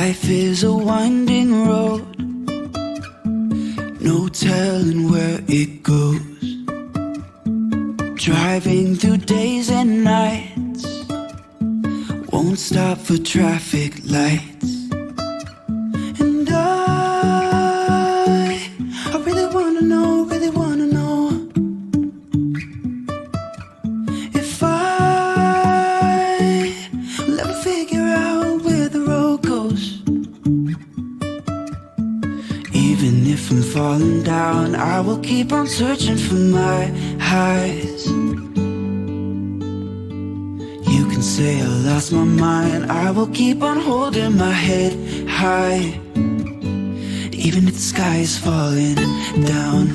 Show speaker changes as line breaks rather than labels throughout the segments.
Life is a winding road, no telling where it goes. Driving through days and nights, won't stop for traffic lights. And I really wanna know, if I will ever figure out where the road goes. Even if I'm falling down, I will keep on searching for my highs. You can say I lost my mind, I will keep on holding my head high. Even if the sky is falling down.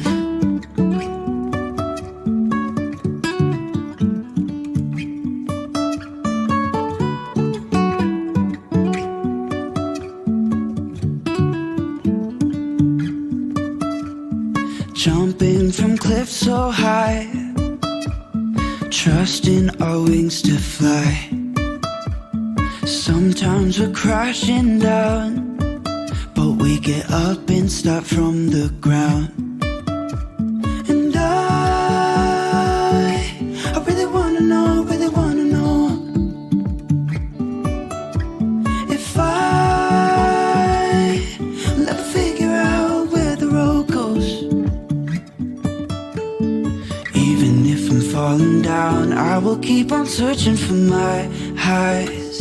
Jumping from cliffs so high, trusting our wings to fly. Sometimes we're crashing down, but we get up and start from the ground. And I really wanna know, if I will ever figure out where the road goes. Even if I'm falling down, I will keep on searching for my highs.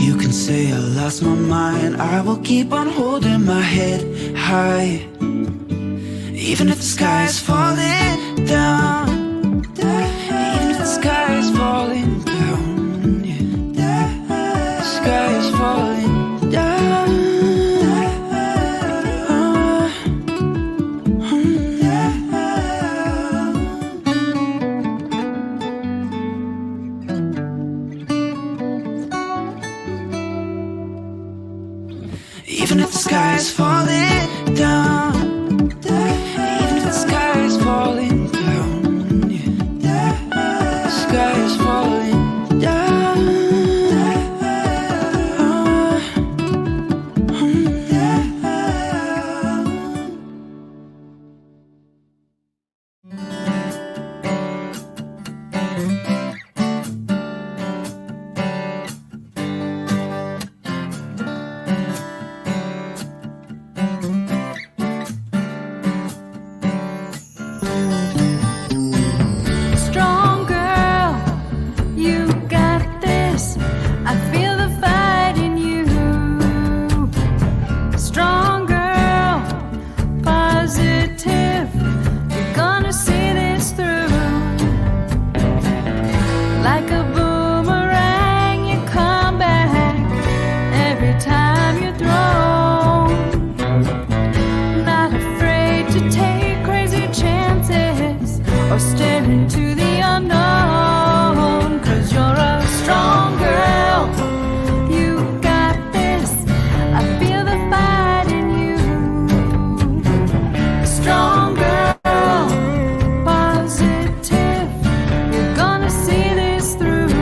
You can say I lost my mind, I will keep on holding my head high. Even if the sky is falling down, even if the sky is falling down, yeah. The sky is falling down. Even if the sky is falling down, even if the sky is falling down, yeah. The sky is falling down.
Or stare into the unknown, 'cause you're a strong girl. You got this, I feel the fight in you. Strong girl, positive, you're gonna see this through.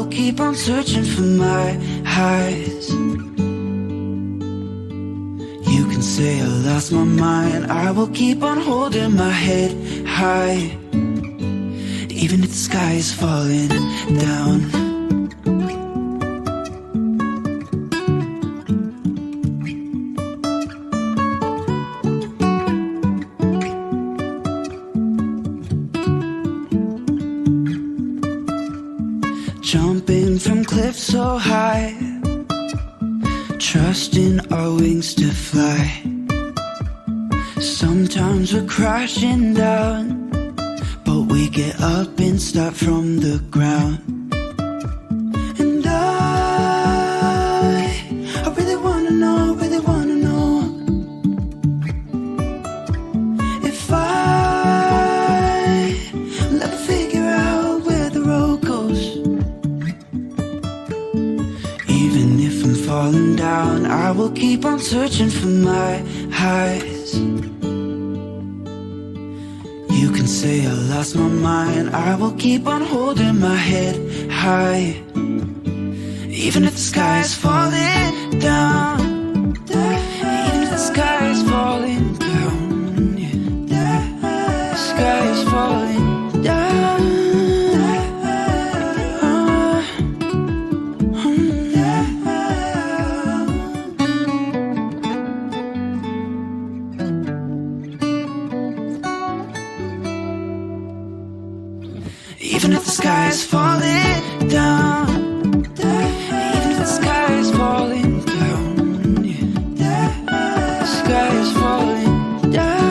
will keep on searching for my highs. You can say I lost my mind, I will keep on holding my head high, even if the sky is falling down. Jumping from cliffs so high, trusting our wings to fly. Sometimes we're crashing down, but we get up and start from the ground. And I really wanna know, if I will ever figure out where the road goes. Even if I'm falling down, I will keep on searching for my highs. You can say I lost my mind, I will keep on holding my head high, even if the sky is falling down. Even if the sky is falling down, yeah. The sky is falling down. Even if the sky is falling down, even if the sky is falling down, yeah. The sky is falling down.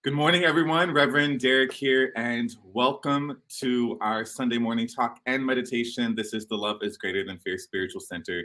Good morning, everyone. Reverend Derek here, and welcome to our Sunday morning talk and meditation. This is the Love is Greater Than Fear Spiritual Center.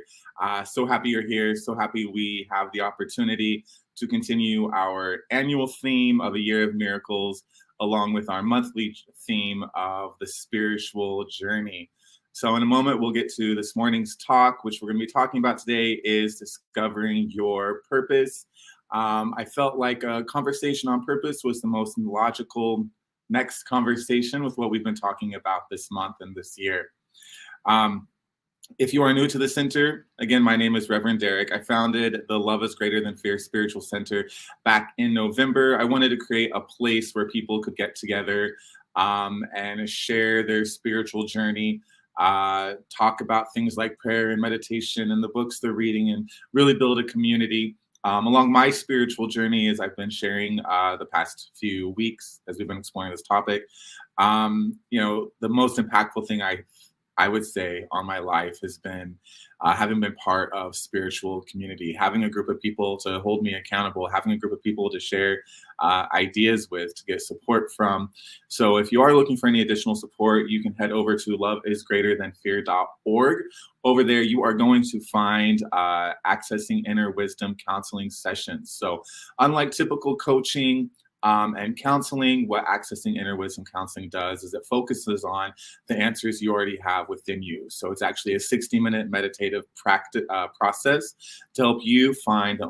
So happy you're here. So happy we have the opportunity to continue our annual theme of a year of miracles, along with our monthly theme of the spiritual journey. So in a moment, we'll get to this morning's talk, which we're going to be talking about today is discovering your purpose. I felt like a conversation on purpose was the most logical next conversation with what we've been talking about this month and this year. If you are new to the center, again, my name is Reverend Derek. I founded the Love is Greater Than Fear Spiritual Center back in November. I wanted to create a place where people could get together and share their spiritual journey, talk about things like prayer and meditation and the books they're reading, and really build a community. Along my spiritual journey, as I've been sharing the past few weeks as we've been exploring this topic, the most impactful thing I would say on my life has been having been part of spiritual community, having a group of people to hold me accountable, having a group of people to share ideas with, to get support from. So if you are looking for any additional support, you can head over to loveisgreaterthanfear.org. Over there, you are going to find accessing inner wisdom counseling sessions. So unlike typical coaching, and counseling, what accessing inner wisdom counseling does is it focuses on the answers you already have within you. So it's actually a 60-minute meditative process to help you find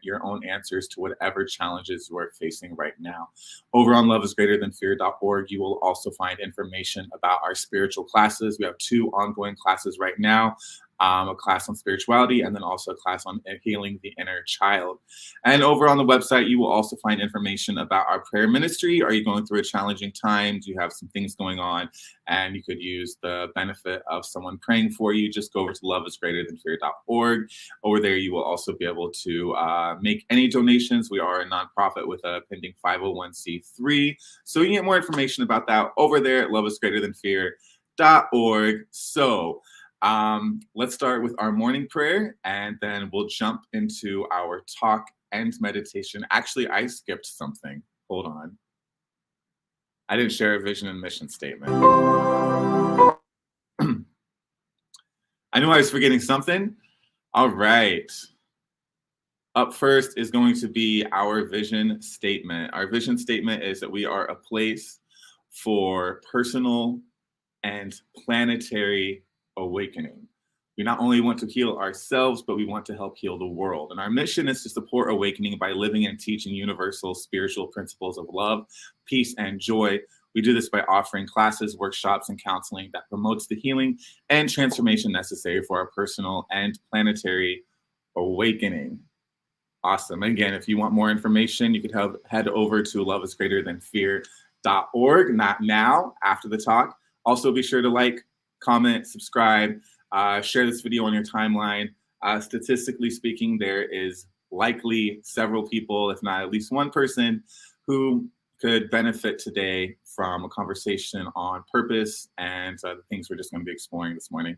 your own answers to whatever challenges you are facing right now. Over on loveisgreaterthanfear.org, you will also find information about our spiritual classes. We have 2 ongoing classes right now. A class on spirituality, and then also a class on healing the inner child. And over on the website, you will also find information about our prayer ministry. Are you going through a challenging time? Do you have some things going on? And you could use the benefit of someone praying for you. Just go over to loveisgreaterthanfear.org. Over there, you will also be able to make any donations. We are a nonprofit with a pending 501c3. So you can get more information about that over there at loveisgreaterthanfear.org. So let's start with our morning prayer, and then we'll jump into our talk and meditation. Actually, I skipped something. Hold on. I didn't share a vision and mission statement. I knew I was forgetting something. All right. Up first is going to be our vision statement. Our vision statement is that we are a place for personal and planetary awakening. We not only want to heal ourselves, but we want to help heal the world. And our mission is to support awakening by living and teaching universal spiritual principles of love, peace, and joy. We do this by offering classes, workshops, and counseling that promotes the healing and transformation necessary for our personal and planetary awakening. Awesome. Again, if you want more information, you could head over to loveisgreaterthanfear.org, not now, after the talk. Also, be sure to like, comment, subscribe, share this video on your timeline. Statistically speaking, there is likely several people, if not at least one person, who could benefit today from a conversation on purpose and the things we're just going to be exploring this morning.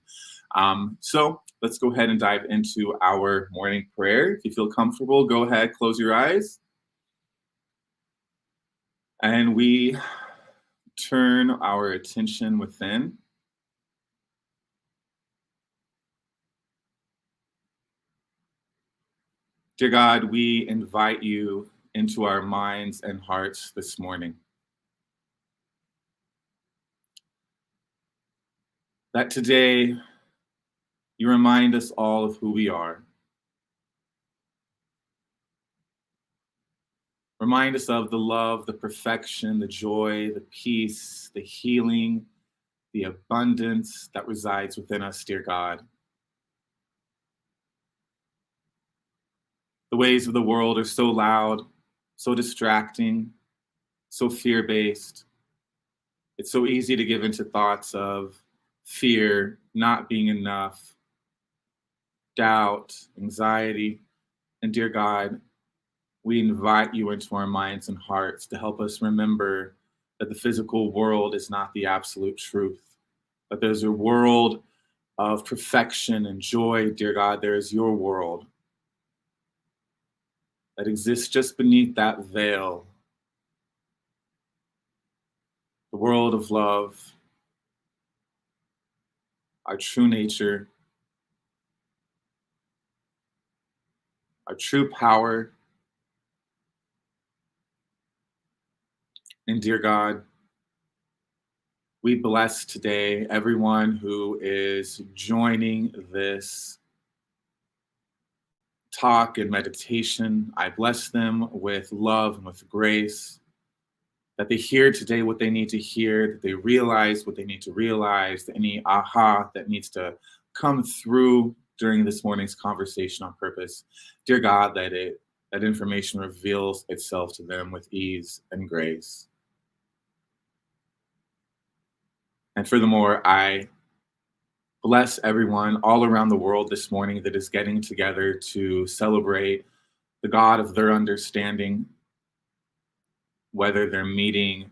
So let's go ahead and dive into our morning prayer. If you feel comfortable, go ahead, close your eyes. And we turn our attention within. Dear God, we invite you into our minds and hearts this morning. That today you remind us all of who we are. Remind us of the love, the perfection, the joy, the peace, the healing, the abundance that resides within us, dear God. The ways of the world are so loud, so distracting, so fear-based. It's so easy to give into thoughts of fear, not being enough, doubt, anxiety. And dear God, we invite you into our minds and hearts to help us remember that the physical world is not the absolute truth, but there's a world of perfection and joy, dear God. There is your world that exists just beneath that veil, the world of love, our true nature, our true power. And dear God, we bless today everyone who is joining this talk and meditation. I bless them with love and with grace, that they hear today what they need to hear, that they realize what they need to realize, that any aha that needs to come through during this morning's conversation on purpose. Dear God, that information reveals itself to them with ease and grace. And furthermore, I bless everyone all around the world this morning that is getting together to celebrate the God of their understanding, whether they're meeting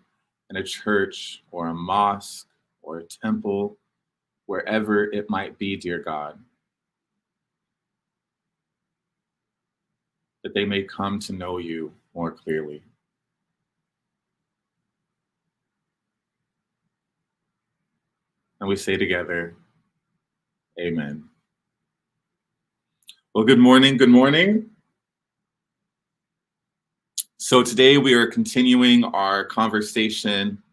in a church or a mosque or a temple, wherever it might be, dear God, that they may come to know you more clearly. And we say together, amen. Well, good morning, good morning. So today we are continuing our conversation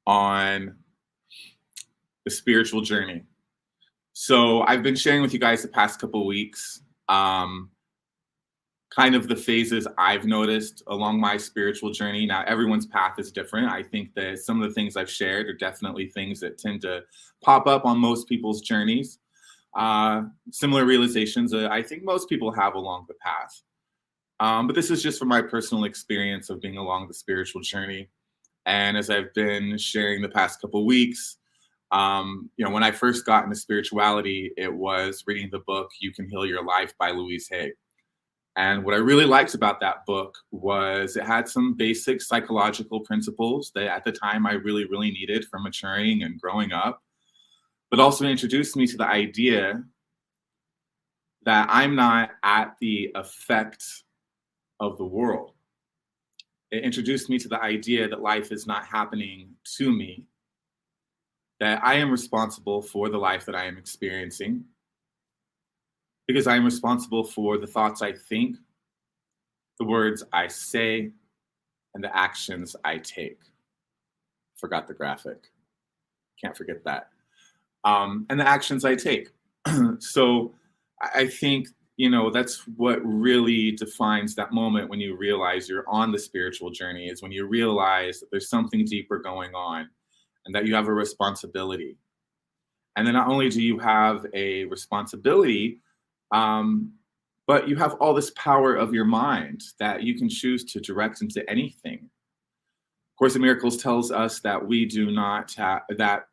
on the spiritual journey. So I've been sharing with you guys the past couple of weeks, kind of the phases I've noticed along my spiritual journey. Now, everyone's path is different. I think that some of the things I've shared are definitely things that tend to pop up on most people's journeys. Similar realizations that I think most people have along the path. But this is just from my personal experience of being along the spiritual journey. And as I've been sharing the past couple of weeks, when I first got into spirituality, it was reading the book, You Can Heal Your Life by Louise Hay. And what I really liked about that book was it had some basic psychological principles that at the time I really, really needed for maturing and growing up, but also introduced me to the idea that I'm not at the effect of the world. It introduced me to the idea that life is not happening to me, that I am responsible for the life that I am experiencing, because I am responsible for the thoughts I think, the words I say, and the actions I take. Forgot the graphic. Can't forget that. and the actions I take. So I think, that's what really defines that moment when you realize you're on the spiritual journey, is when you realize that there's something deeper going on and that you have a responsibility. And then not only do you have a responsibility, but you have all this power of your mind that you can choose to direct into anything. Course in Miracles tells us that we do not have that.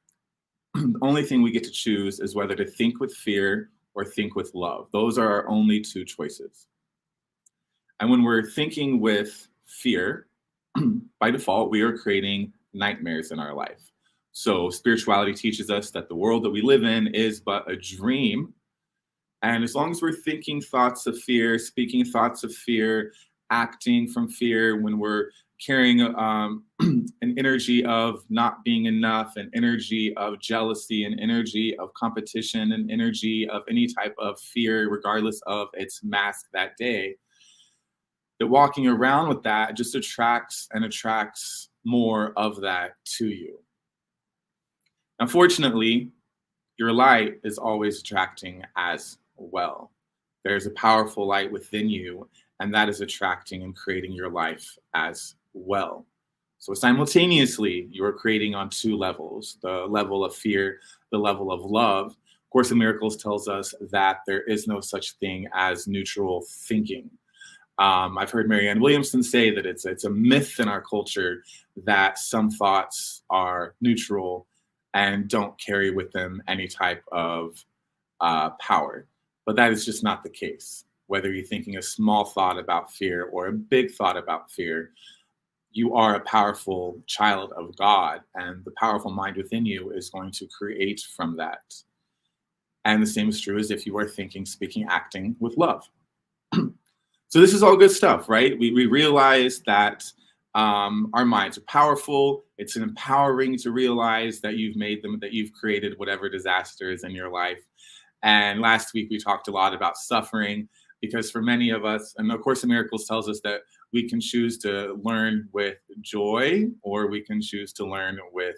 The only thing we get to choose is whether to think with fear or think with love. Those are our only two choices. And when we're thinking with fear, by default, we are creating nightmares in our life. So spirituality teaches us that the world that we live in is but a dream. And as long as we're thinking thoughts of fear, speaking thoughts of fear, acting from fear, when we're carrying an energy of not being enough, an energy of jealousy, an energy of competition, an energy of any type of fear, regardless of its mask that day, that walking around with that just attracts more of that to you. Unfortunately, your light is always attracting as well. There's a powerful light within you, and that is attracting and creating your life as well. So simultaneously, you are creating on two levels: the level of fear, the level of love. Course in Miracles tells us that there is no such thing as neutral thinking. I've heard Marianne Williamson say that it's a myth in our culture that some thoughts are neutral and don't carry with them any type of power. But that is just not the case. Whether you're thinking a small thought about fear or a big thought about fear, you are a powerful child of God, and the powerful mind within you is going to create from that. And the same is true as if you are thinking, speaking, acting with love. So this is all good stuff, right? We realize that our minds are powerful. It's empowering to realize that you've made them, that you've created whatever disaster is in your life. And last week we talked a lot about suffering, because for many of us, and of Course in Miracles tells us that we can choose to learn with joy or we can choose to learn with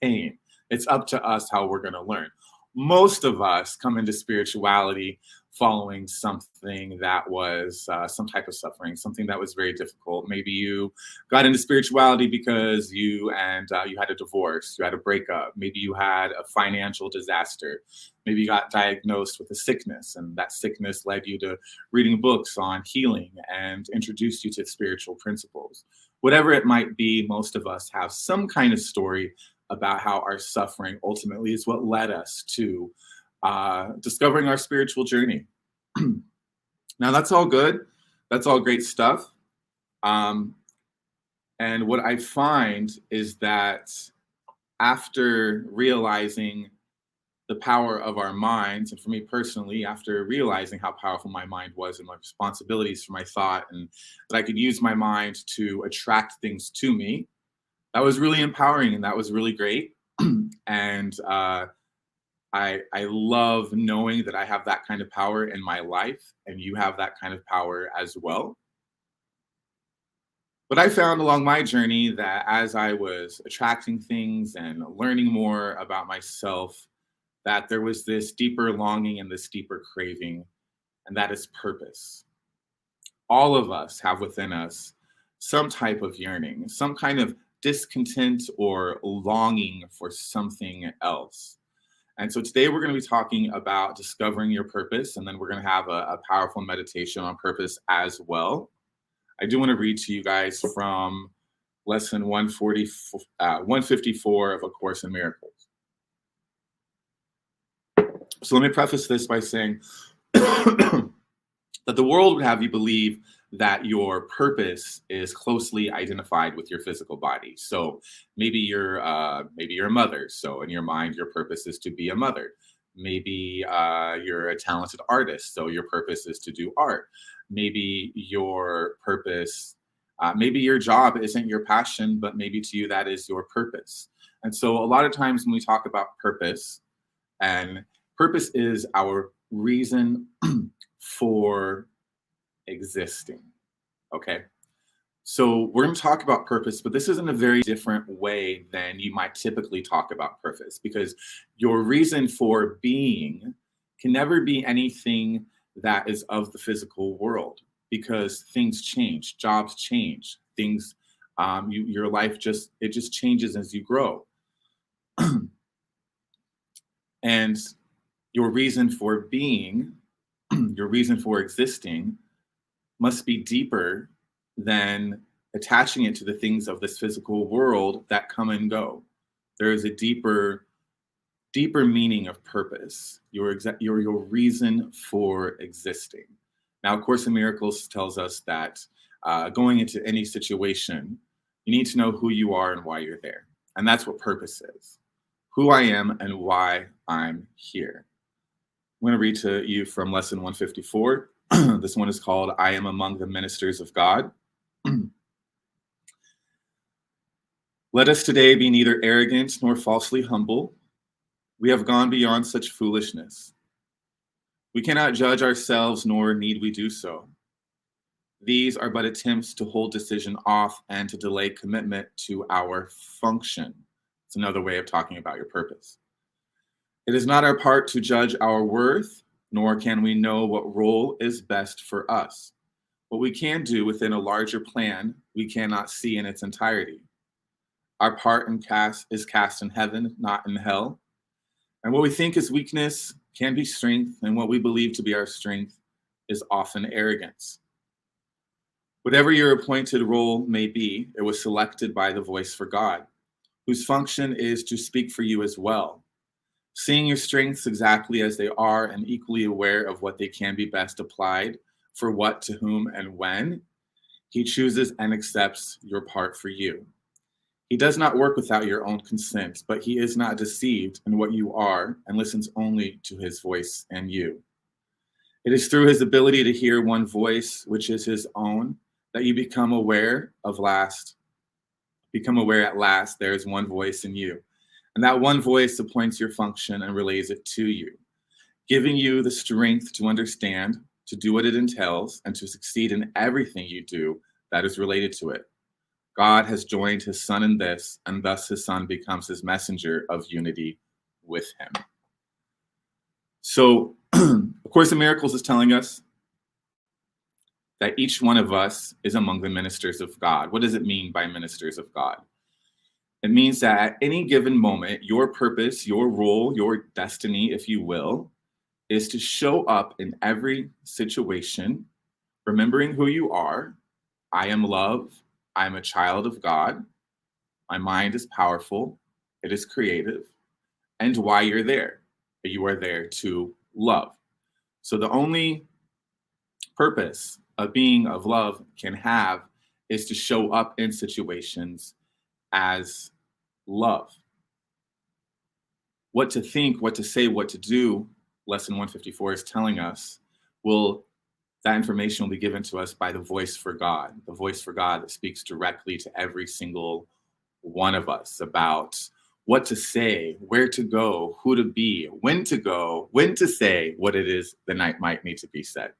pain. It's up to us how we're going to learn. Most of us come into spirituality following something that was some type of suffering, something that was very difficult. Maybe you got into spirituality because you had a divorce, you had a breakup. Maybe you had a financial disaster. Maybe you got diagnosed with a sickness, and that sickness led you to reading books on healing and introduced you to spiritual principles. Whatever it might be, most of us have some kind of story about how our suffering ultimately is what led us to discovering our spiritual journey. Now, that's all good. That's all great stuff. And what I find is that after realizing the power of our minds, and for me personally, after realizing how powerful my mind was and my responsibilities for my thought, and that I could use my mind to attract things to me, that was really empowering and that was really great. And I love knowing that I have that kind of power in my life, and you have that kind of power as well. But I found along my journey that as I was attracting things and learning more about myself, that there was this deeper longing and this deeper craving, and that is purpose. All of us have within us some type of yearning, some kind of discontent or longing for something else. And so today we're going to be talking about discovering your purpose, and then we're going to have a powerful meditation on purpose as well. I do want to read to you guys from lesson 154 of A Course in Miracles. So let me preface this by saying that the world would have you believe that your purpose is closely identified with your physical body. So maybe you're a mother. So in your mind, your purpose is to be a mother. Maybe you're a talented artist. So your purpose is to do art. Maybe your purpose, maybe your job isn't your passion, but maybe to you that is your purpose. And so a lot of times when we talk about purpose, and purpose is our reason for existing. Okay. So we're going to talk about purpose, but this is in a very different way than you might typically talk about purpose, because your reason for being can never be anything that is of the physical world, because things change, jobs change, things, your life just changes as you grow. And your reason for being, your reason for existing must be deeper than attaching it to the things of this physical world that come and go. There is a deeper meaning of purpose, your reason for existing. Now, A Course in Miracles tells us that going into any situation, you need to know who you are and why you're there. And that's what purpose is. Who I am and why I'm here. I'm going to read to you from lesson 154. This one is called, I Am Among the Ministers of God. Let us today be neither arrogant nor falsely humble. We have gone beyond such foolishness. We cannot judge ourselves, nor need we do so. These are but attempts to hold decision off and to delay commitment to our function. It's another way of talking about your purpose. It is not our part to judge our worth, nor can we know what role is best for us. What we can do within a larger plan, we cannot see in its entirety. Our part is cast in heaven, not in hell. And what we think is weakness can be strength, and what we believe to be our strength is often arrogance. Whatever your appointed role may be, it was selected by the voice for God, whose function is to speak for you as well. Seeing your strengths exactly as they are and equally aware of what they can be best applied for what, to whom, and when, he chooses and accepts your part for you. He does not work without your own consent, but he is not deceived in what you are and listens only to his voice and you. It is through his ability to hear one voice, which is his own, that you become aware at last there is one voice in you. And that one voice appoints your function and relays it to you, giving you the strength to understand, to do what it entails, and to succeed in everything you do that is related to it. God has joined his Son in this, and thus his Son becomes his messenger of unity with him. So, A Course in Miracles is telling us that each one of us is among the ministers of God. What does it mean by ministers of God? It means that at any given moment, your purpose, your role, your destiny, if you will, is to show up in every situation, remembering who you are. I am love. I am a child of God. My mind is powerful. It is creative. And why you're there. You are there to love. So the only purpose a being of love can have is to show up in situations as love. What to think, what to say, what to do, lesson 154 is telling us, that information will be given to us by the voice for God, the voice for God that speaks directly to every single one of us about what to say, where to go, who to be, when to go, when to say what it is the night might need to be said.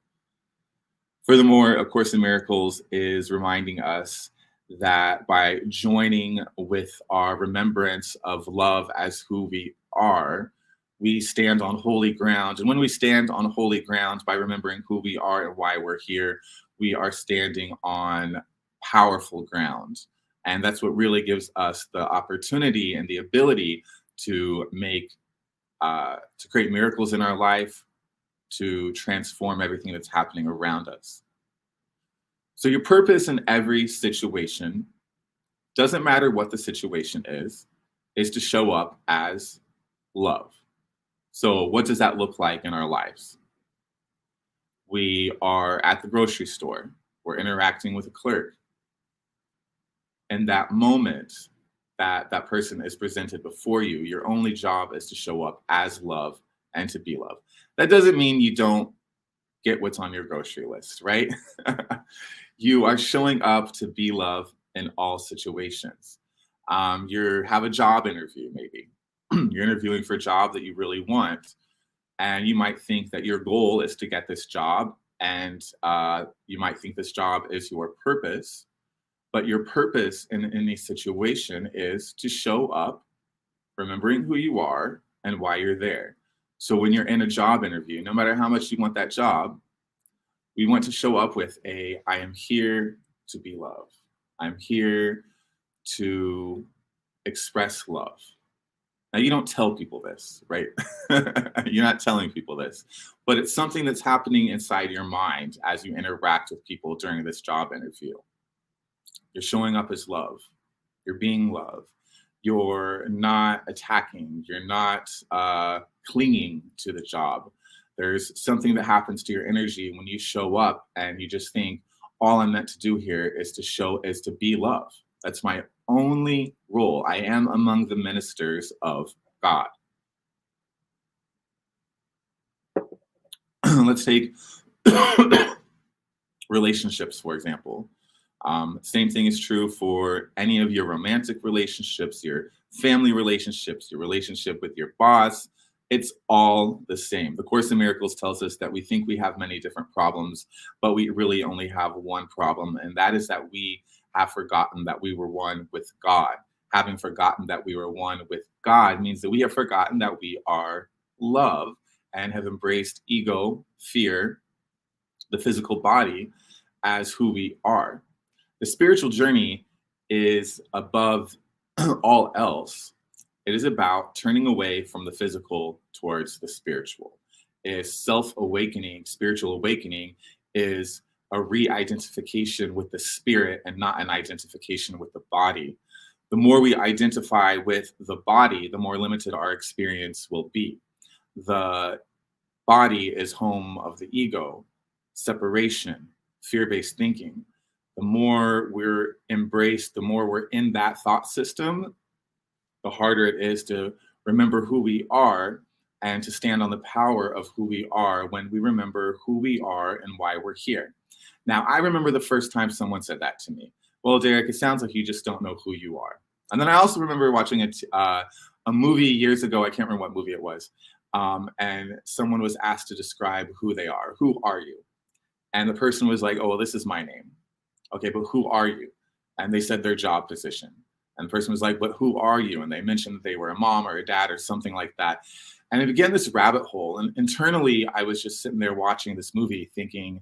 Furthermore, A Course in Miracles is reminding us that by joining with our remembrance of love as who we are, we stand on holy ground. And when we stand on holy ground by remembering who we are and why we're here, we are standing on powerful ground. And that's what really gives us the opportunity and the ability to create miracles in our life, to transform everything that's happening around us. So your purpose in every situation, doesn't matter what the situation is to show up as love. So what does that look like in our lives? We are at the grocery store. We're interacting with a clerk. In that moment that that person is presented before you, your only job is to show up as love and to be love. That doesn't mean you don't get what's on your grocery list, right? You are showing up to be love in all situations. You have a job interview, maybe. You're interviewing for a job that you really want. And you might think that your goal is to get this job. And you might think this job is your purpose. But your purpose in any situation is to show up, remembering who you are and why you're there. So when you're in a job interview, no matter how much you want that job, we want to show up with I am here to be loved. I'm here to express love. Now, you don't tell people this, right? You're not telling people this, but it's something that's happening inside your mind as you interact with people during this job interview. You're showing up as love. You're being love. You're not attacking. You're not clinging to the job. There's something that happens to your energy when you show up and you just think, all I'm meant to do here is to be love. That's my only role. I am among the ministers of God. Let's take relationships, for example. Same thing is true for any of your romantic relationships, your family relationships, your relationship with your boss. It's all the same. The Course in Miracles tells us that we think we have many different problems, but we really only have one problem, and that is that we have forgotten that we were one with God. Having forgotten that we were one with God means that we have forgotten that we are love and have embraced ego, fear, the physical body as who we are. The spiritual journey is above all else. It is about turning away from the physical towards the spiritual. Is self-awakening, spiritual awakening is a re-identification with the spirit and not an identification with the body. The more we identify with the body, the more limited our experience will be. The body is home of the ego, separation, fear-based thinking. The more we're embraced, the more we're in that thought system, the harder it is to remember who we are and to stand on the power of who we are when we remember who we are and why we're here. Now, I remember the first time someone said that to me. Well, Derek, it sounds like you just don't know who you are. And then I also remember watching a movie years ago. I can't remember what movie it was. And someone was asked to describe who they are. Who are you? And the person was like, oh, well, this is my name. Okay, but who are you? And they said their job position. And the person was like, but who are you? And they mentioned that they were a mom or a dad or something like that. And it began this rabbit hole. And internally, I was just sitting there watching this movie thinking,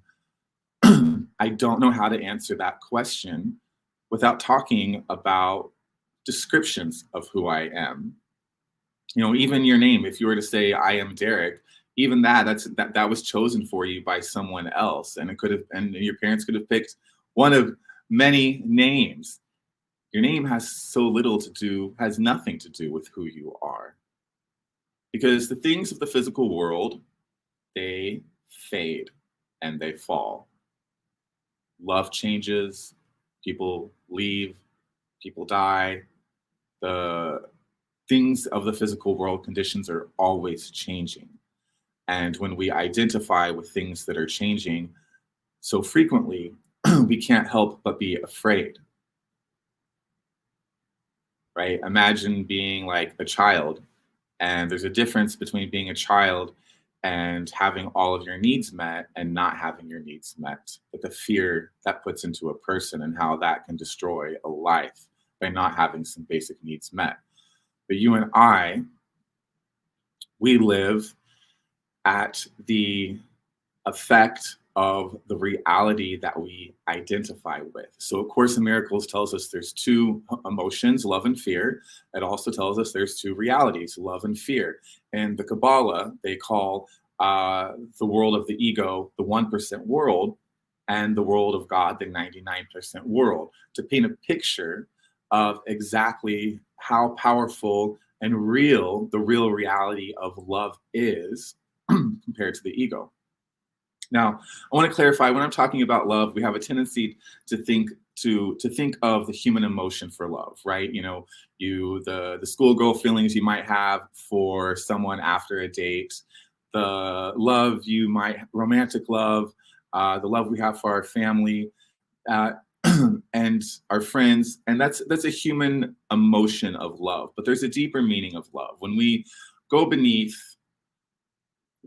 I don't know how to answer that question without talking about descriptions of who I am. You know, even your name, if you were to say, I am Derek, even that was chosen for you by someone else. And it could have, and your parents could have picked one of many names. Your name has nothing to do with who you are. Because the things of the physical world, they fade and they fall. Love changes, people leave, people die. The things of the physical world, conditions are always changing. And when we identify with things that are changing so frequently, we can't help but be afraid. Right? Imagine being like a child, and there's a difference between being a child and having all of your needs met and not having your needs met. But the fear that puts into a person and how that can destroy a life by not having some basic needs met. But you and I, we live at the effect of the reality that we identify with. So A Course in Miracles tells us there's two emotions, love and fear. It also tells us there's two realities, love and fear. And the Kabbalah, they call the world of the ego the 1% world, and the world of God the 99% world, to paint a picture of exactly how powerful and real the real reality of love is compared to the ego. Now, I want to clarify, when I'm talking about love, we have a tendency to think of the human emotion for love, right? You know, the schoolgirl feelings you might have for someone after a date, the love romantic love, the love we have for our family and our friends, and that's a human emotion of love. But there's a deeper meaning of love. When we go beneath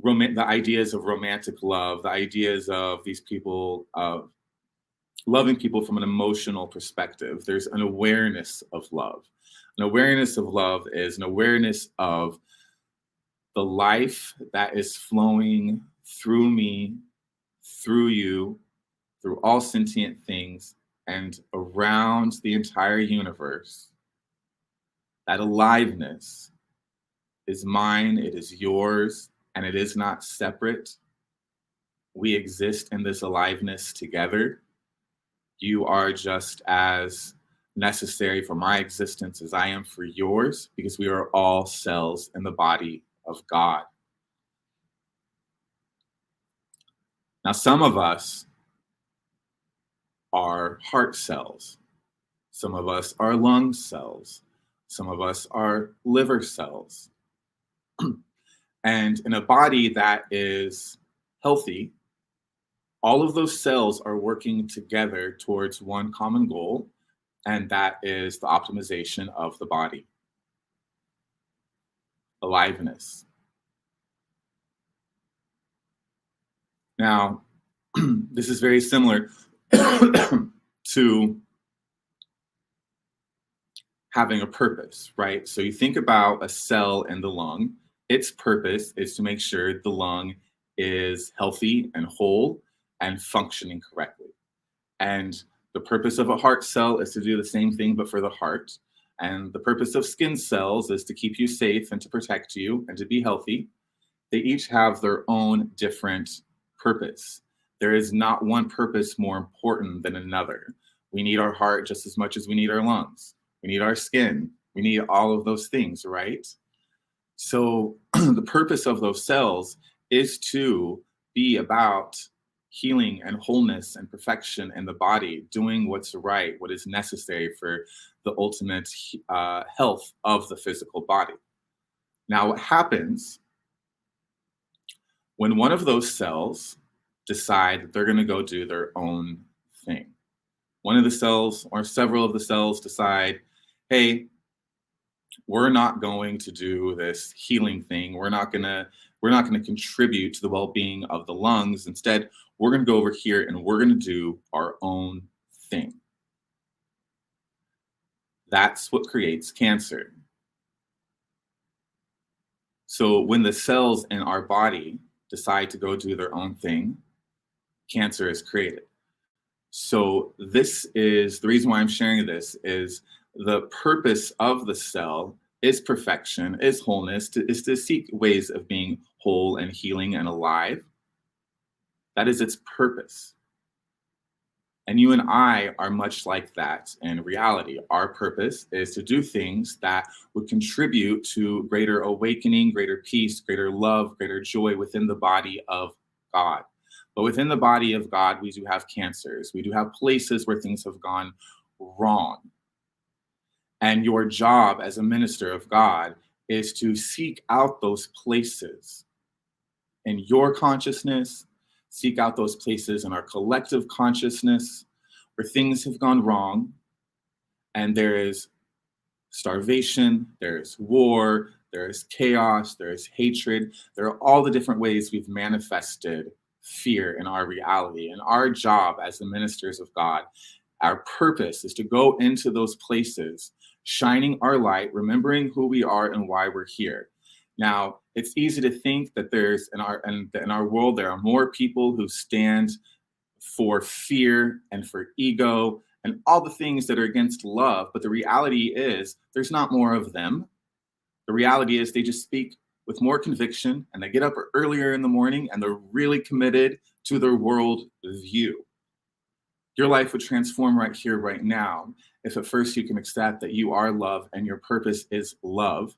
the ideas of romantic love, the ideas of these people loving people from an emotional perspective. There's an awareness of love. An awareness of love is an awareness of the life that is flowing through me, through you, through all sentient things, and around the entire universe. That aliveness is mine, it is yours, and it is not separate. We exist in this aliveness together. You are just as necessary for my existence as I am for yours, because we are all cells in the body of God. Now, some of us are heart cells. Some of us are lung cells. Some of us are liver cells. And in a body that is healthy, all of those cells are working together towards one common goal, and that is the optimization of the body. Aliveness. Now, this is very similar to having a purpose, right? So you think about a cell in the lung. Its purpose is to make sure the lung is healthy and whole and functioning correctly. And the purpose of a heart cell is to do the same thing, but for the heart. And the purpose of skin cells is to keep you safe and to protect you and to be healthy. They each have their own different purpose. There is not one purpose more important than another. We need our heart just as much as we need our lungs. We need our skin. We need all of those things, right? So the purpose of those cells is to be about healing and wholeness and perfection in the body, doing what's right, what is necessary for the ultimate health of the physical body. Now, what happens when one of those cells decide that they're going to go do their own thing? One of the cells or several of the cells decide, hey, we're not going to do this healing thing. We're not going to contribute to the well-being of the lungs. Instead, we're going to go over here and we're going to do our own thing. That's what creates cancer. So when the cells in our body decide to go do their own thing, cancer is created. So this is the reason why I'm sharing this, is the purpose of the cell is perfection, is wholeness, is to seek ways of being whole and healing and alive. That is its purpose. And you and I are much like that in reality. Our purpose is to do things that would contribute to greater awakening, greater peace, greater love, greater joy within the body of God. But within the body of God, we do have cancers. We do have places where things have gone wrong. And your job as a minister of God is to seek out those places in your consciousness, seek out those places in our collective consciousness where things have gone wrong, and there is starvation, there's war, there's chaos, there's hatred. There are all the different ways we've manifested fear in our reality. And our job as the ministers of God, our purpose is to go into those places, shining our light, remembering who we are and why we're here. Now, it's easy to think that in our world, there are more people who stand for fear and for ego and all the things that are against love. But the reality is there's not more of them. The reality is they just speak with more conviction, and they get up earlier in the morning, and they're really committed to their world view. Your life would transform right here, right now, if at first you can accept that you are love and your purpose is love.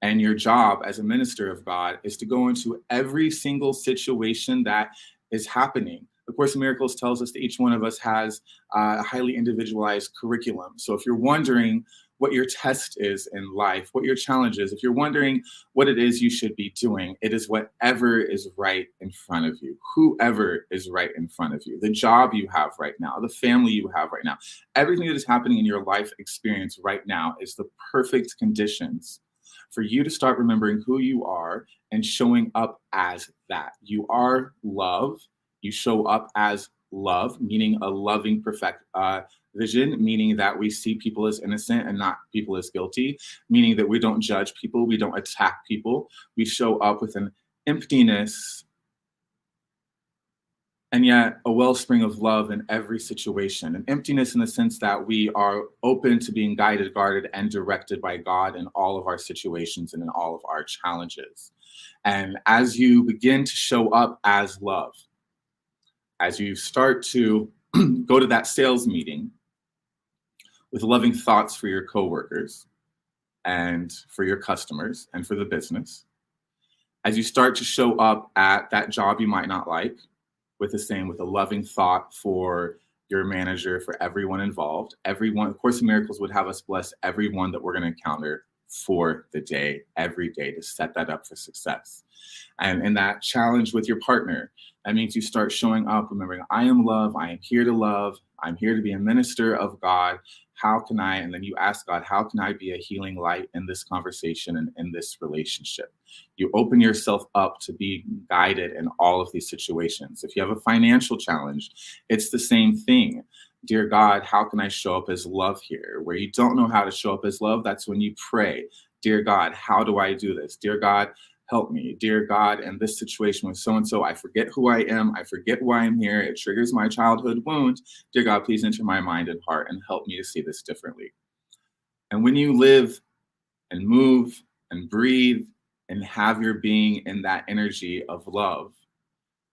And your job as a minister of God is to go into every single situation that is happening. The Course in Miracles tells us that each one of us has a highly individualized curriculum. So if you're wondering what your test is in life, what your challenge is, if you're wondering what it is you should be doing, it is whatever is right in front of you, whoever is right in front of you, the job you have right now, the family you have right now, everything that is happening in your life experience right now is the perfect conditions for you to start remembering who you are and showing up as that. You are love. You show up as love, meaning a loving vision, meaning that we see people as innocent and not people as guilty, meaning that we don't judge people, we don't attack people, we show up with an emptiness and yet a wellspring of love in every situation. An emptiness in the sense that we are open to being guided, guarded, and directed by God in all of our situations and in all of our challenges. And as you begin to show up as love, as you start to go to that sales meeting with loving thoughts for your coworkers and for your customers and for the business, as you start to show up at that job you might not like, with a loving thought for your manager, for everyone involved. Everyone, of Course in Miracles would have us bless everyone that we're going to encounter for the day, every day, to set that up for success. And in that challenge with your partner, that means you start showing up, remembering, I am love, I am here to love, I'm here to be a minister of God. How can I, and then you ask God, how can I be a healing light in this conversation and in this relationship? You open yourself up to be guided in all of these situations. If you have a financial challenge, it's the same thing. Dear God, how can I show up as love here? Where you don't know how to show up as love, that's when you pray. Dear God, how do I do this? Dear God, help me. Dear God, in this situation with so-and-so, I forget who I am. I forget why I'm here. It triggers my childhood wound. Dear God, please enter my mind and heart and help me to see this differently. And when you live and move and breathe and have your being in that energy of love,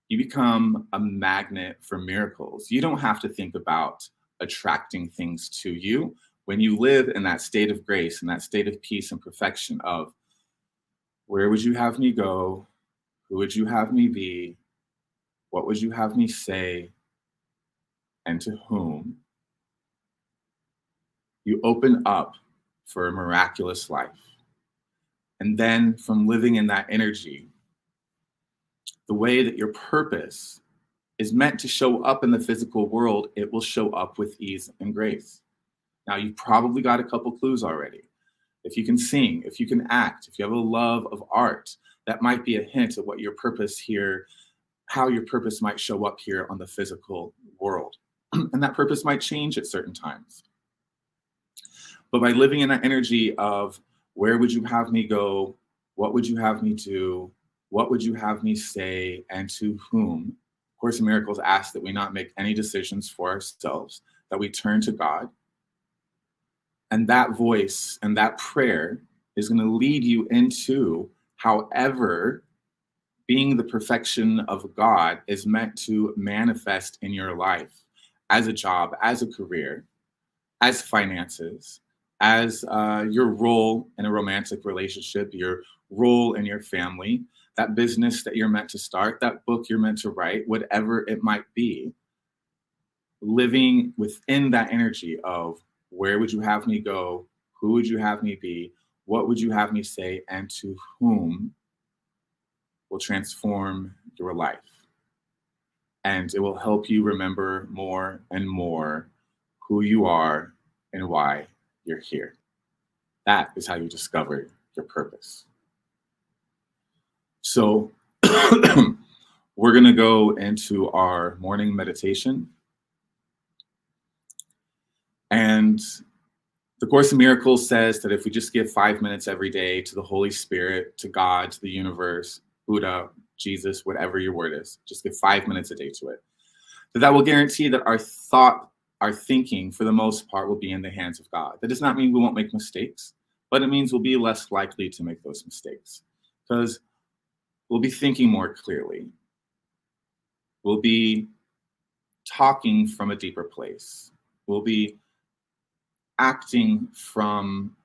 you become a magnet for miracles. You don't have to think about attracting things to you. When you live in that state of grace and that state of peace and perfection of, where would you have me go? Who would you have me be? What would you have me say? And to whom? You open up for a miraculous life. And then from living in that energy, the way that your purpose is meant to show up in the physical world, it will show up with ease and grace. Now, you've probably got a couple clues already. If you can sing, if you can act, if you have a love of art, that might be a hint of what your purpose here, how your purpose might show up here on the physical world. And that purpose might change at certain times. But by living in that energy of, where would you have me go? What would you have me do? What would you have me say? And to whom? Course in Miracles asks that we not make any decisions for ourselves, that we turn to God. And that voice and that prayer is going to lead you into however being the perfection of God is meant to manifest in your life, as a job, as a career, as finances, as your role in a romantic relationship, your role in your family, that business that you're meant to start, that book you're meant to write, whatever it might be. Living within that energy of, where would you have me go? Who would you have me be? What would you have me say? And to whom will transform your life. And it will help you remember more and more who you are and why you're here. That is how you discover your purpose. So we're going to go into our morning meditation. And the Course in Miracles says that if we just give 5 minutes every day to the Holy Spirit, to God, to the universe, Buddha, Jesus, whatever your word is, just give 5 minutes a day to it, that will guarantee that our thought, our thinking, for the most part, will be in the hands of God. That does not mean we won't make mistakes, but it means we'll be less likely to make those mistakes because we'll be thinking more clearly. We'll be talking from a deeper place. We'll be acting from,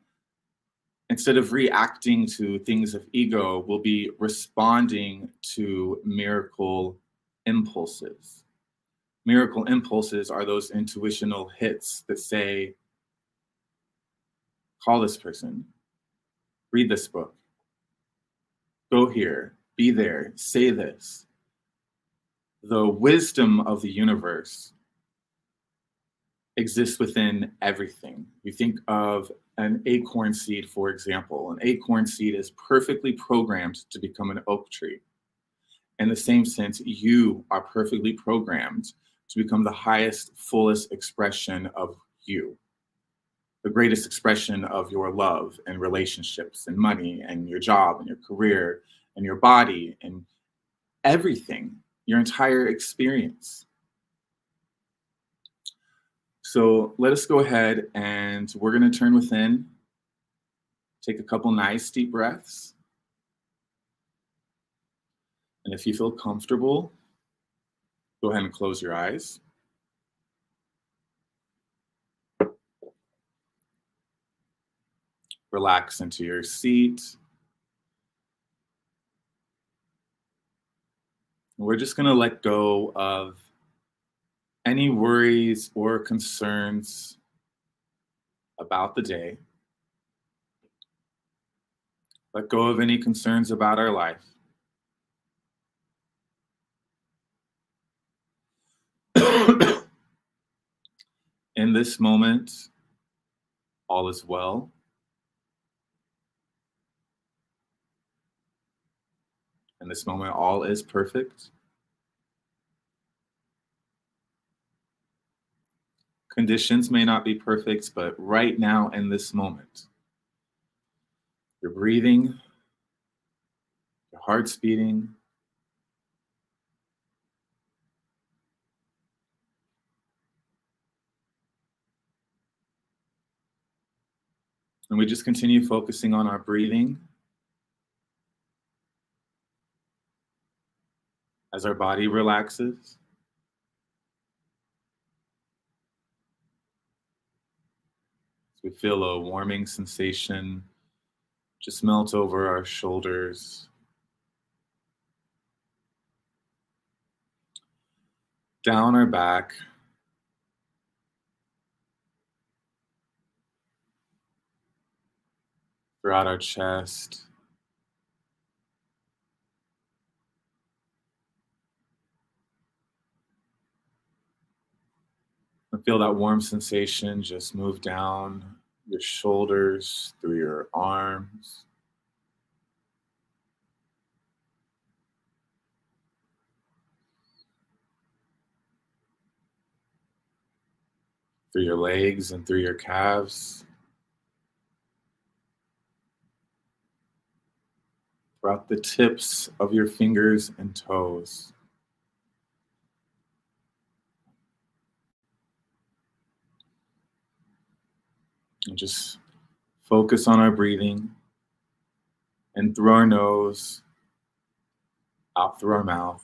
instead of reacting to things of ego, we'll be responding to miracle impulses. Miracle impulses are those intuitional hits that say, call this person, read this book, go here, be there, say this. The wisdom of the universe exists within everything. You think of an acorn seed, for example. An acorn seed is perfectly programmed to become an oak tree. In the same sense, you are perfectly programmed to become the highest, fullest expression of you, the greatest expression of your love and relationships and money and your job and your career and your body and everything, your entire experience. So let us go ahead and we're going to turn within, take a couple nice deep breaths. And if you feel comfortable, go ahead and close your eyes. Relax into your seat. We're just going to let go of any worries or concerns about the day. Let go of any concerns about our life. In this moment, all is well. In this moment, all is perfect. Conditions may not be perfect, but right now in this moment, you're breathing, your heart's beating, and we just continue focusing on our breathing as our body relaxes. We feel a warming sensation just melt over our shoulders, down our back, throughout our chest, and feel that warm sensation just move down your shoulders, through your arms, through your legs and through your calves, throughout the tips of your fingers and toes. And just focus on our breathing in through our nose, out through our mouth.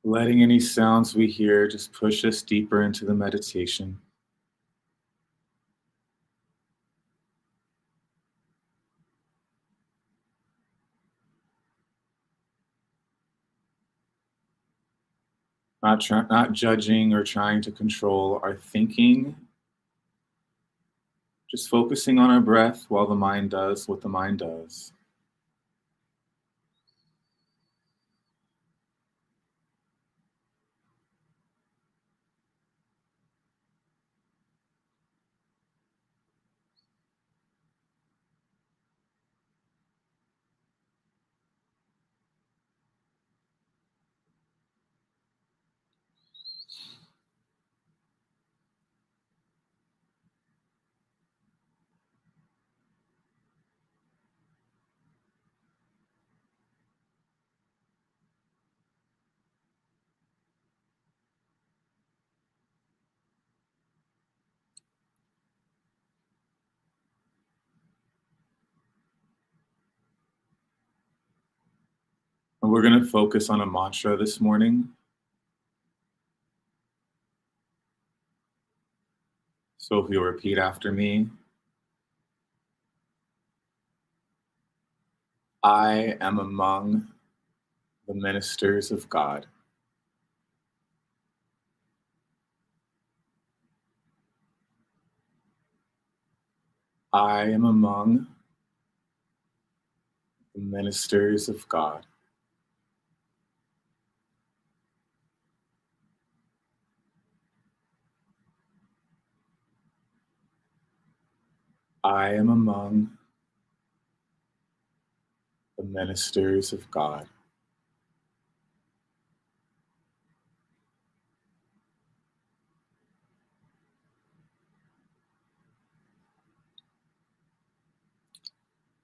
Letting any sounds we hear just push us deeper into the meditation. Not judging or trying to control our thinking. Just focusing on our breath while the mind does what the mind does. And we're going to focus on a mantra this morning. So if you'll repeat after me. I am among the ministers of God. I am among the ministers of God. I am among the ministers of God.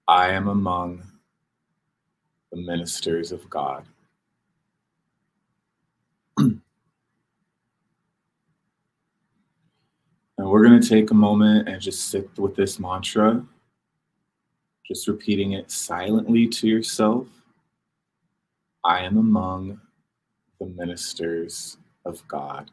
I am among the ministers of God. And we're going to take a moment and just sit with this mantra, just repeating it silently to yourself. I am among the ministers of God.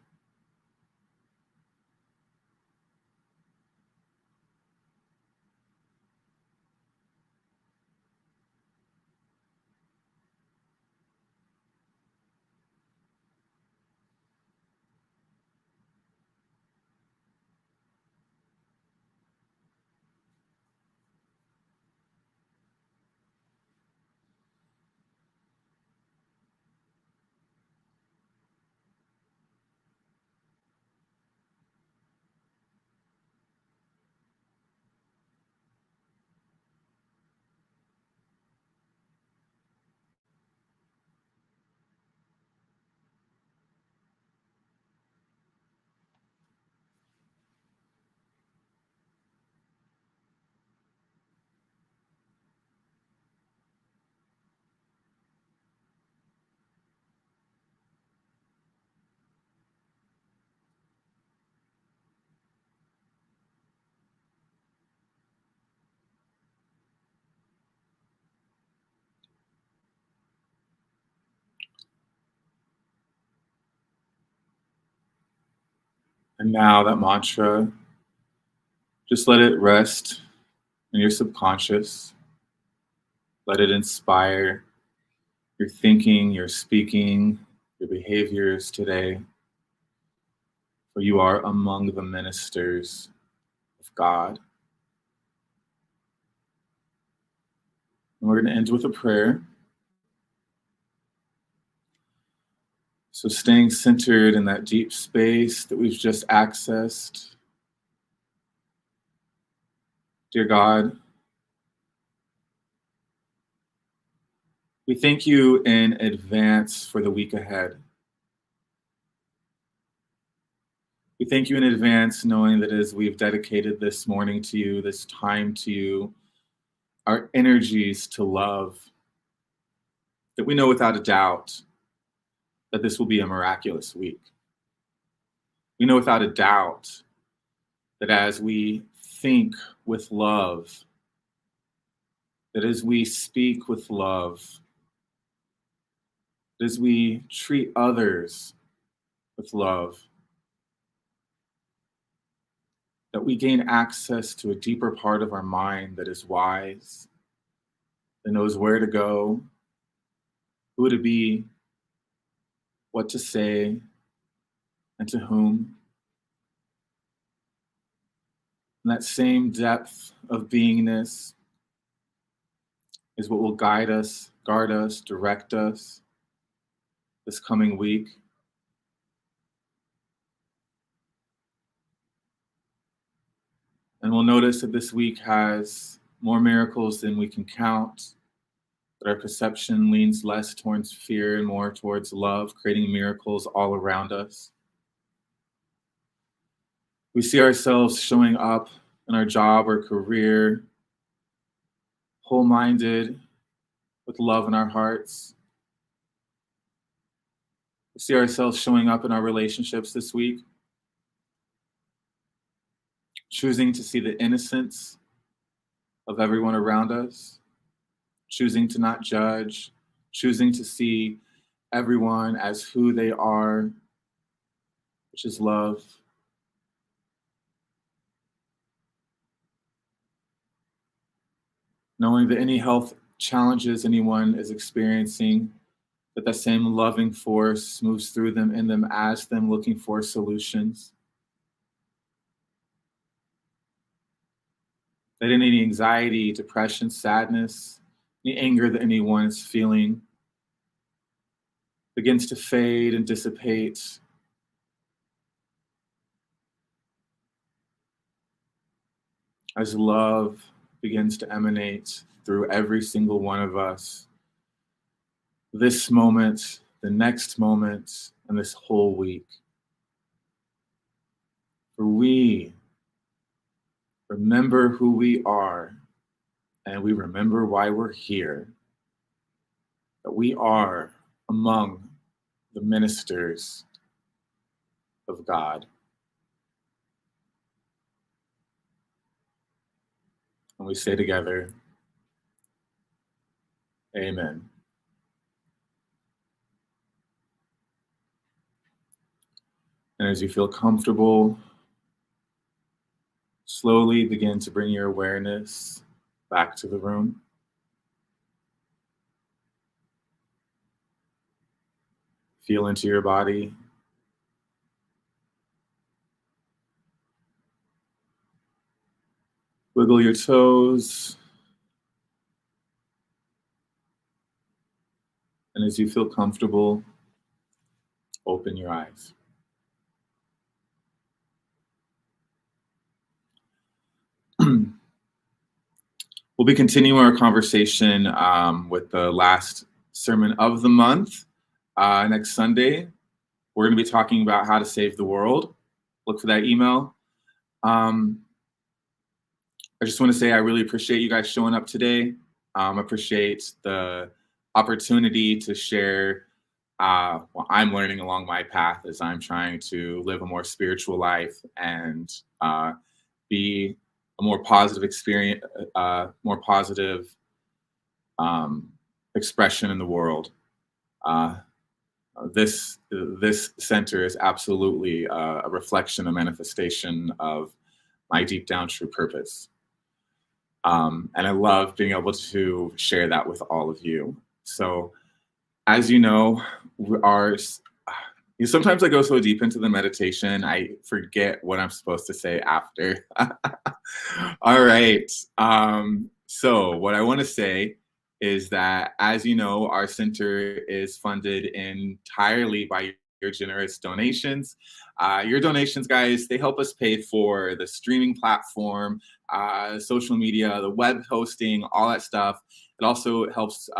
And now that mantra, just let it rest in your subconscious. Let it inspire your thinking, your speaking, your behaviors today. For you are among the ministers of God. And we're going to end with a prayer. So staying centered in that deep space that we've just accessed. Dear God, we thank you in advance for the week ahead. We thank you in advance, knowing that as we've dedicated this morning to you, this time to you, our energies to love, that we know without a doubt that this will be a miraculous week. We know without a doubt that as we think with love, that as we speak with love, that as we treat others with love, that we gain access to a deeper part of our mind that is wise, that knows where to go, who to be, what to say, and to whom. And that same depth of beingness is what will guide us, guard us, direct us this coming week. And we'll notice that this week has more miracles than we can count, that our perception leans less towards fear and more towards love, creating miracles all around us. We see ourselves showing up in our job or career, whole-minded, with love in our hearts. We see ourselves showing up in our relationships this week, choosing to see the innocence of everyone around us, choosing to not judge, choosing to see everyone as who they are, which is love. Knowing that any health challenges anyone is experiencing, that same loving force moves through them, in them, as them, looking for solutions. That any anxiety, depression, sadness, any anger that anyone is feeling begins to fade and dissipate. As love begins to emanate through every single one of us, this moment, the next moment, and this whole week. For we remember who we are, and we remember why we're here. That we are among the ministers of God. And we say together, Amen. And as you feel comfortable, slowly begin to bring your awareness back to the room. Feel into your body. Wiggle your toes. And as you feel comfortable, open your eyes. We'll be continuing our conversation with the last sermon of the month. Next Sunday, we're going to be talking about how to save the world. Look for that email. I just want to say I really appreciate you guys showing up today. I appreciate the opportunity to share what I'm learning along my path as I'm trying to live a more spiritual life and be a more positive experience, more positive expression in the world. This center is absolutely a reflection, a manifestation of my deep down true purpose. And I love being able to share that with all of you. So, as you know, sometimes I go so deep into the meditation, I forget what I'm supposed to say after. All right. So what I want to say is that, as you know, our center is funded entirely by your generous donations. Your donations, guys, they help us pay for the streaming platform, social media, the web hosting, all that stuff. It also helps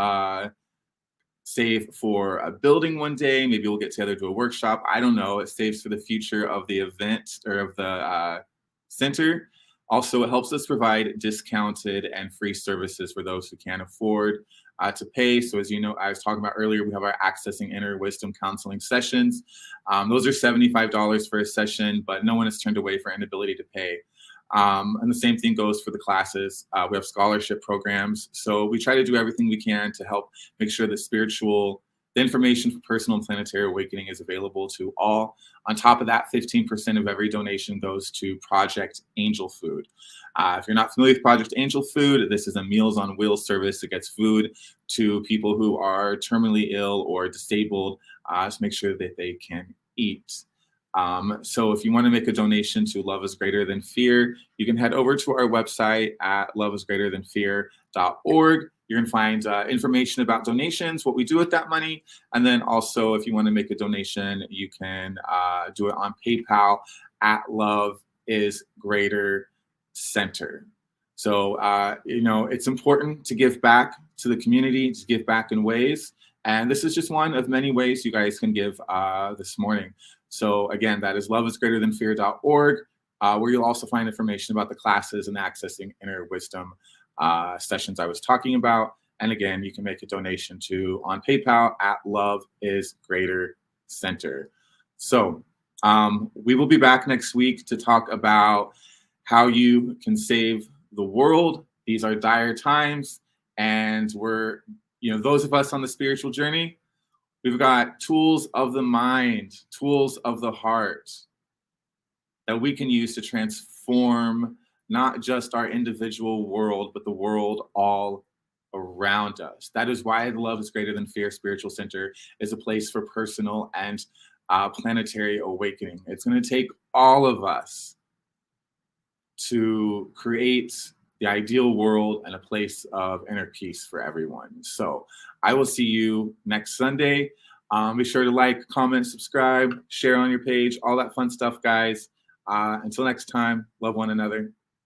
save for a building one day. Maybe we'll get together to a workshop. I don't know. It saves for the future of the event or of the center. Also, it helps us provide discounted and free services for those who can't afford to pay. So as you know, I was talking about earlier, we have our Accessing Inner Wisdom counseling sessions. Those are $75 for a session, but no one is turned away for inability to pay. And the same thing goes for the classes. We have scholarship programs. So we try to do everything we can to help make sure that the information for personal and planetary awakening is available to all. On top of that, 15% of every donation goes to Project Angel Food. If you're not familiar with Project Angel Food, this is a Meals on Wheels service that gets food to people who are terminally ill or disabled to make sure that they can eat. So if you want to make a donation to Love is Greater Than Fear, you can head over to our website at loveisgreaterthanfear.org. You're going to find information about donations, what we do with that money. And then also, if you want to make a donation, you can do it on PayPal at Love is Greater Center. So, it's important to give back to the community, to give back in ways. And this is just one of many ways you guys can give this morning. So again, that is loveisgreaterthanfear.org, where you'll also find information about the classes and Accessing Inner Wisdom sessions I was talking about. And again, you can make a donation on PayPal at Love is Greater Center. So we will be back next week to talk about how you can save the world. These are dire times, and we're, those of us on the spiritual journey, we've got tools of the mind, tools of the heart that we can use to transform not just our individual world, but the world all around. around us. That is why the Love is Greater Than Fear Spiritual Center is a place for personal and planetary awakening. It's going to take all of us to create the ideal world and a place of inner peace for everyone. So I will see you next Sunday. Be sure to like, comment, subscribe, share on your page, all that fun stuff, guys. Until next time, love one another.